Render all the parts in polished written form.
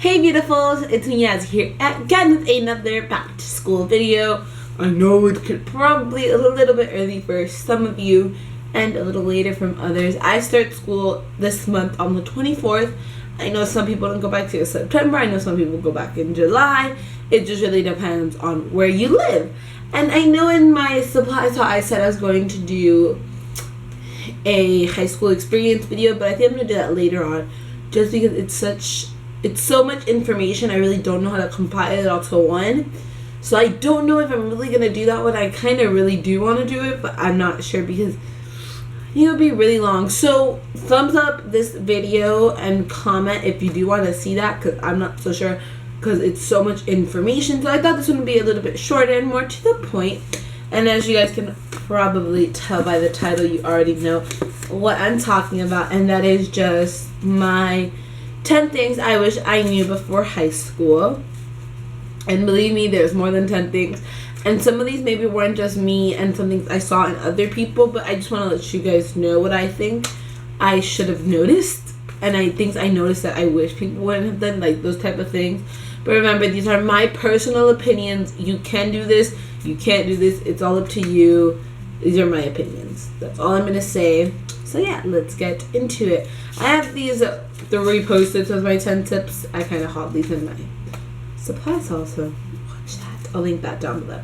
Hey beautifuls, it's me Yaz here again with another back to school video. I know it could probably a little bit early for some of you and a little later from others. I start school this month on the 24th. I know some people don't go back to September. I know some people go back in July. It just really depends on where you live. And I know in my supply talk I said I was going to do a high school experience video, but I think I'm going to do that later on just because it's so much information. I really don't know how to compile it all to one. So I don't know if I'm really going to do that one. I kind of really do want to do it, but I'm not sure because it'll be really long. So thumbs up this video and comment if you do want to see that, because I'm not so sure because it's so much information. So I thought this one would be a little bit shorter and more to the point. And as you guys can probably tell by the title, you already know what I'm talking about, and that is just my 10 things I wish I knew before high school. And believe me, there's more than 10 things. And some of these maybe weren't just me and some things I saw in other people, but I just want to let you guys know what I think I should have noticed. And things I noticed that I wish people wouldn't have done, like those type of things. But remember, these are my personal opinions. You can do this, you can't do this. It's all up to you. These are my opinions. That's all I'm going to say. So yeah, let's get into it. I have these 3 post-its as my 10 tips. I kind of hauled these in my supplies also. Watch that. I'll link that down below.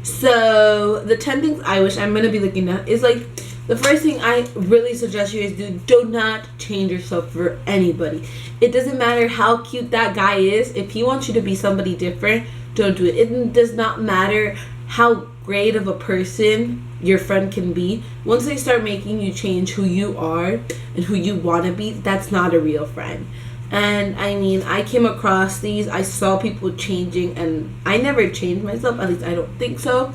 So the 10 things I wish I'm going to be looking at is like, the first thing I really suggest you guys do not change yourself for anybody. It doesn't matter how cute that guy is. If he wants you to be somebody different, don't do it. It does not matter how great of a person your friend can be. Once they start making you change who you are and who you want to be, that's not a real friend. And I mean, I came across these. I saw people changing, and I never changed myself. At least I don't think so.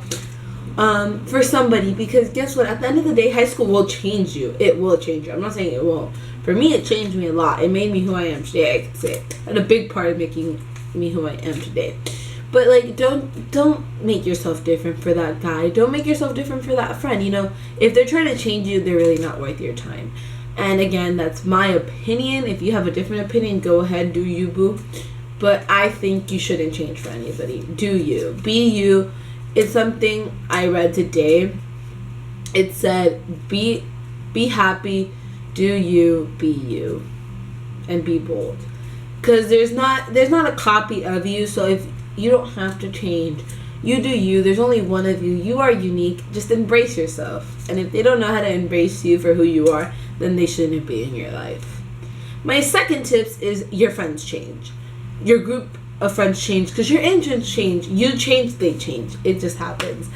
For somebody, because guess what? At the end of the day, high school will change you. It will change you. I'm not saying it won't. For me, it changed me a lot. It made me who I am today, I could say. And a big part of making me who I am today. But like, don't make yourself different for that guy. Don't make yourself different for that friend. You know, if they're trying to change you, they're really not worth your time. And again, that's my opinion. If you have a different opinion, go ahead, do you, boo. But I think you shouldn't change for anybody. Do you. Be you. It's something I read today. It said, be happy, do you, be you, and be bold. Because there's not a copy of you, so if you don't have to change, you do you. There's only one of you. You are unique. Just embrace yourself. And if they don't know how to embrace you for who you are, then they shouldn't be in your life. My second tips is your friends change. Your group of friends change because your interests change. You change, they change. It just happens.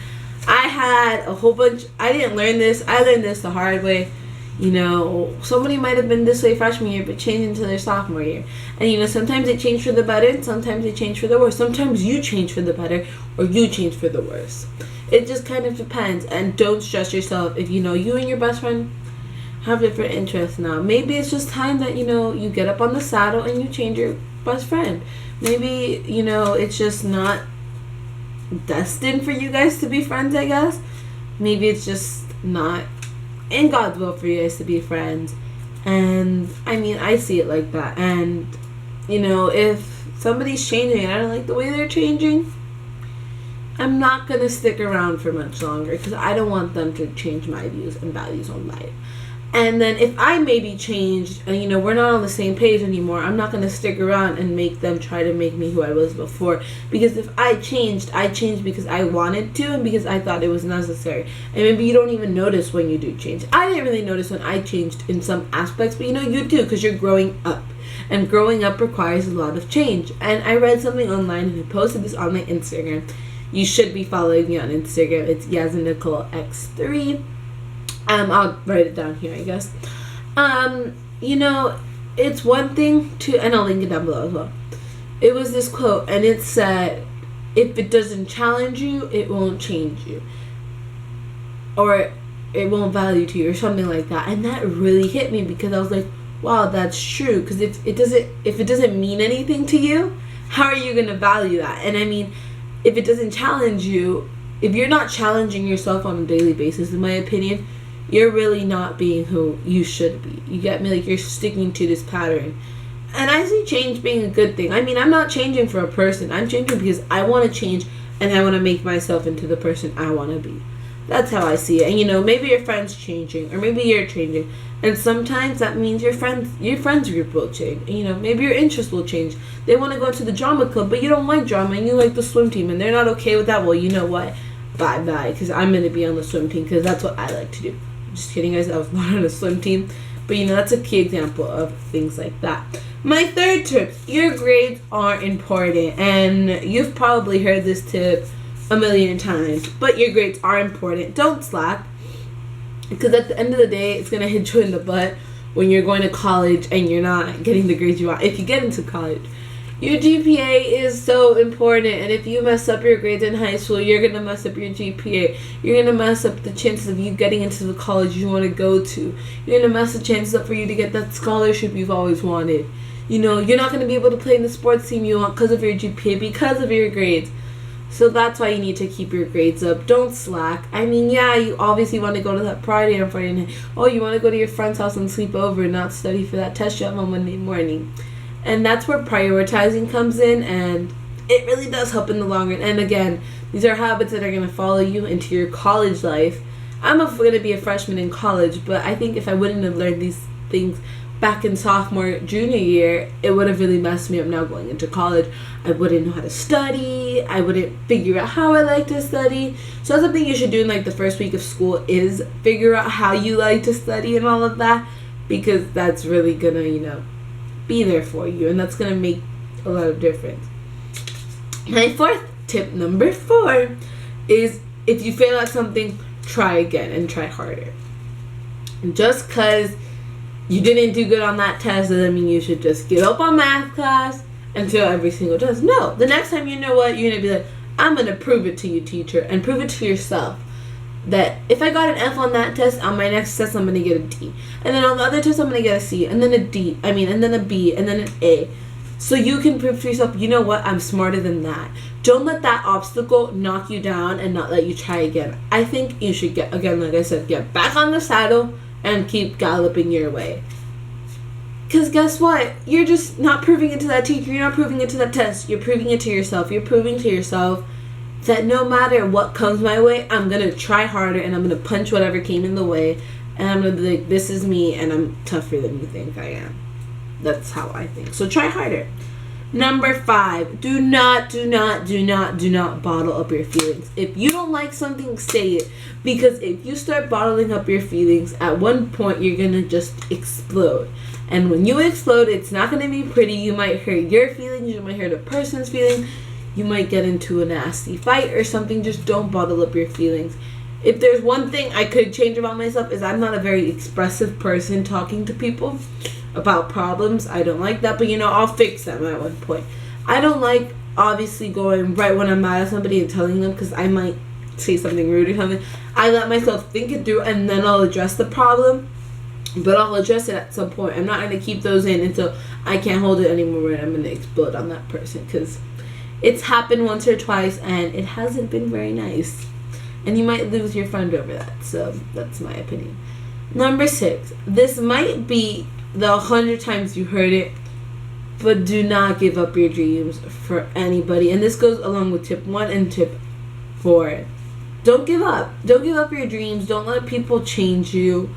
I had a whole bunch. I didn't learn this. I learned this the hard way. You know, somebody might have been this way freshman year, but changed into their sophomore year. And you know, sometimes they change for the better, and sometimes they change for the worse. Sometimes you change for the better, or you change for the worse. It just kind of depends. And don't stress yourself if you know you and your best friend have different interests now. Maybe it's just time that, you know, you get up on the saddle and you change your best friend. Maybe, you know, it's just not destined for you guys to be friends, I guess. Maybe it's just not in God's will for you guys to be friends. And I mean, I see it like that. And you know, if somebody's changing and I don't like the way they're changing, I'm not gonna stick around for much longer because I don't want them to change my views and values on life. And then if I maybe changed and, you know, we're not on the same page anymore, I'm not going to stick around and make them try to make me who I was before. Because if I changed because I wanted to and because I thought it was necessary. And maybe you don't even notice when you do change. I didn't really notice when I changed in some aspects, but you know, you do because you're growing up. And growing up requires a lot of change. And I read something online and I posted this on my Instagram. You should be following me on Instagram. It's YasNicoleX3. I'll write it down here, I guess. You know, it's one thing to, and I'll link it down below as well. It was this quote, and it said, if it doesn't challenge you, it won't change you. Or it won't value to you, or something like that. And that really hit me because I was like, wow, that's true. Because if it doesn't mean anything to you, how are you going to value that? And I mean, if it doesn't challenge you, if you're not challenging yourself on a daily basis, in my opinion, you're really not being who you should be. You get me? Like, you're sticking to this pattern. And I see change being a good thing. I mean, I'm not changing for a person. I'm changing because I want to change and I want to make myself into the person I want to be. That's how I see it. And, you know, maybe your friend's changing or maybe you're changing. And sometimes that means your friends group will change. And, you know, maybe your interests will change. They want to go into the drama club, but you don't like drama and you like the swim team and they're not okay with that. Well, you know what? Bye-bye, because I'm going to be on the swim team because that's what I like to do. Just kidding, guys. I was not on a swim team. But, you know, that's a key example of things like that. My third tip, your grades are important. And you've probably heard this tip a million times. But your grades are important. Don't slack. Because at the end of the day, it's going to hit you in the butt when you're going to college and you're not getting the grades you want. If you get into college. Your GPA is so important, and if you mess up your grades in high school, you're going to mess up your GPA. You're going to mess up the chances of you getting into the college you want to go to. You're going to mess the chances up for you to get that scholarship you've always wanted. You know, you're not going to be able to play in the sports team you want because of your GPA, because of your grades. So that's why you need to keep your grades up. Don't slack. I mean, yeah, you obviously want to go to that party on Friday night. Oh, you want to go to your friend's house and sleep over and not study for that test you have on Monday morning. And that's where prioritizing comes in, and it really does help in the long run. And again, these are habits that are going to follow you into your college life. I'm going to be a freshman in college, but I think if I wouldn't have learned these things back in sophomore, junior year, it would have really messed me up now going into college. I wouldn't know how to study. I wouldn't figure out how I like to study. So that's something you should do in like the first week of school is figure out how you like to study and all of that, because that's really going to, you know, be there for you, and that's going to make a lot of difference. My fourth tip, number 4, is if you fail at something, try again and try harder. Just because you didn't do good on that test doesn't mean you should just give up on math class and fail every single test. No, the next time, you know what, you're going to be like, I'm going to prove it to you, teacher, and prove it to yourself that if I got an F on that test, on my next test I'm going to get a D. And then on the other test I'm going to get a C, and then a D, and then a B, and then an A. So you can prove to yourself, you know what, I'm smarter than that. Don't let that obstacle knock you down and not let you try again. I think you should get, again, like I said, get back on the saddle and keep galloping your way. Because guess what? You're just not proving it to that teacher. You're not proving it to that test. You're proving it to yourself. You're proving to yourself that no matter what comes my way, I'm going to try harder and I'm going to punch whatever came in the way. And I'm going to be like, this is me and I'm tougher than you think I am. That's how I think. So try harder. Number 5, do not bottle up your feelings. If you don't like something, say it. Because if you start bottling up your feelings, at one point you're going to just explode. And when you explode, it's not going to be pretty. You might hurt your feelings. You might hurt a person's feelings. You might get into a nasty fight or something. Just don't bottle up your feelings. If there's one thing I could change about myself is I'm not a very expressive person talking to people about problems. I don't like that, but you know, I'll fix them at one point. I don't like obviously going right when I'm mad at somebody and telling them, because I might say something rude or something. I let myself think it through and then I'll address the problem, but I'll address it at some point. I'm not going to keep those in until I can't hold it anymore and I'm going to explode on that person, because it's happened once or twice and it hasn't been very nice. And you might lose your friend over that. So that's my opinion. Number 6. This might be the 100 times you heard it, but do not give up your dreams for anybody. And this goes along with tip 1 and tip 4. Don't give up. Don't give up your dreams. Don't let people change you.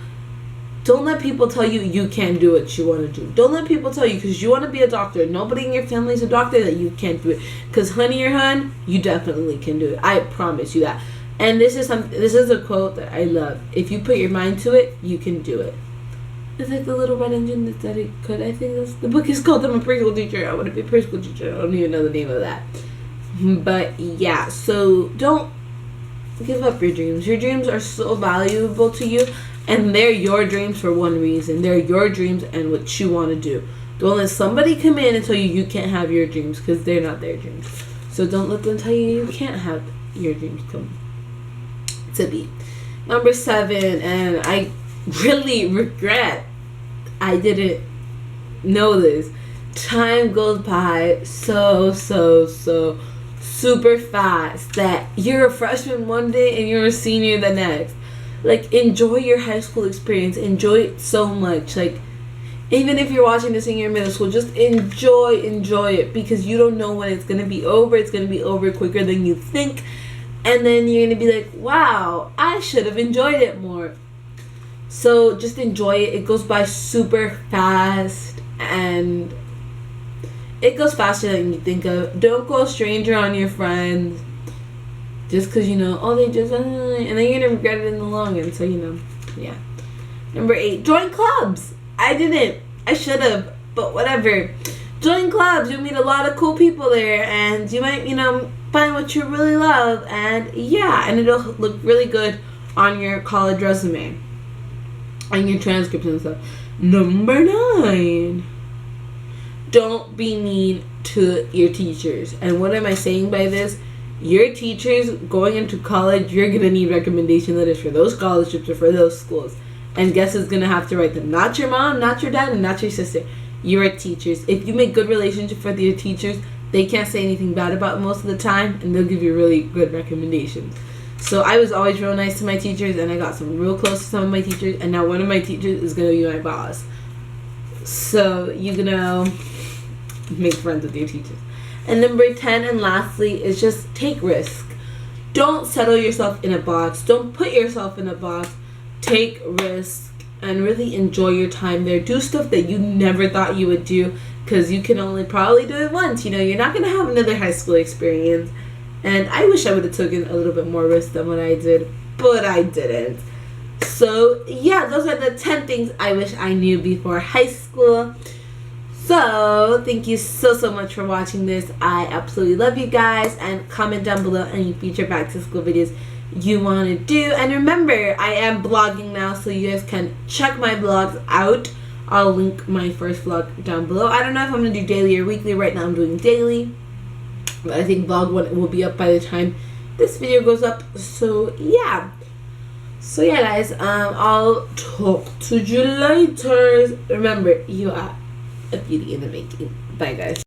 Don't let people tell you you can't do what you want to do. Don't let people tell you because you want to be a doctor. Nobody in your family is a doctor that you can't do it. Because honey or hun, you definitely can do it. I promise you that. And this is a quote that I love. If you put your mind to it, you can do it. It's like the little red engine that said it could. I think the book is called I'm a Preschool Teacher. I want to be a preschool teacher. I don't even know the name of that. But yeah, so don't give up your dreams. Your dreams are so valuable to you. And they're your dreams for one reason. They're your dreams and what you want to do. Don't let somebody come in and tell you you can't have your dreams, because they're not their dreams. So don't let them tell you you can't have your dreams come to be. Number 7, and I really regret I didn't know this. Time goes by so super fast that you're a freshman one day and you're a senior the next. Like, enjoy your high school experience. Enjoy it so much. Like, Even if you're watching this in your middle school, just enjoy it, because you don't know when it's going to be over. It's going to be over quicker than you think. And then you're going to be like, wow, I should have enjoyed it more. So just enjoy it. It goes by super fast, and it goes faster than you think of. Don't go stranger on your friends just because, oh, they just, and then you're going to regret it in the long run. So, yeah. Number 8, join clubs. I didn't. I should have, but whatever. Join clubs. You'll meet a lot of cool people there, and you might, find what you really love, and it'll look really good on your college resume, on your transcripts and stuff. Number 9, don't be mean to your teachers. And what am I saying by this? Your teachers going into college, you're gonna need recommendation letters for those scholarships or for those schools. And guess who's going to have to write them? Not your mom, not your dad, and not your sister. Your teachers. If you make good relationships with your teachers, they can't say anything bad about most of the time, and they'll give you really good recommendations. So I was always real nice to my teachers, and I got some real close to some of my teachers, and now one of my teachers is going to be my boss. So you're going to make friends with your teachers. And number 10, and lastly, is just take risks. Don't settle yourself in a box. Don't put yourself in a box. Take risks and really enjoy your time there. Do stuff that you never thought you would do, because you can only probably do it once. You're not going to have another high school experience. And I wish I would have taken a little bit more risk than what I did, but I didn't. So, yeah, those are the 10 things I wish I knew before high school. So, thank you so much for watching this. I absolutely love you guys. And comment down below any future back to school videos you want to do. And remember, I am blogging now, so you guys can check my vlogs out. I'll link my first vlog down below. I don't know if I'm going to do daily or weekly. Right now I'm doing daily, but I think vlog 1 will be up by the time this video goes up. So yeah guys, I'll talk to you later. Remember, you are a beauty in the making. Bye guys.